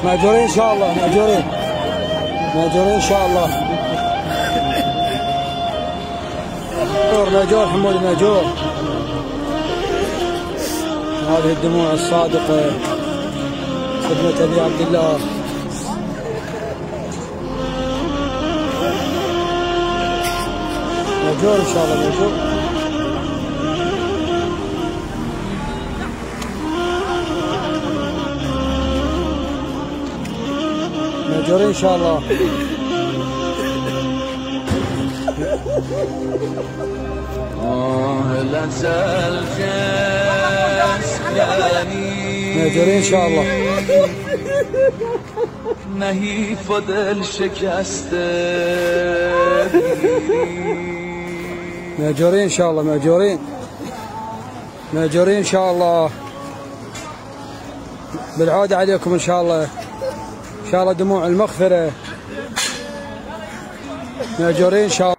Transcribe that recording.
مأجورين ان شاء الله، مأجورين ان شاء الله. مأجور حمود، مأجور. هذه الدموع الصادقة خدمة ابي عبد الله. مأجور ان شاء الله، مأجور. مأجورين ان شاء الله. مأجورين ان شاء الله. نهی فدل شکسته. مأجورين ان شاء الله، مأجورين ان شاء الله. بالعودة عليكم ان شاء الله، ان شاء الله دموع المغفرة. مأجورين ان شاء الله.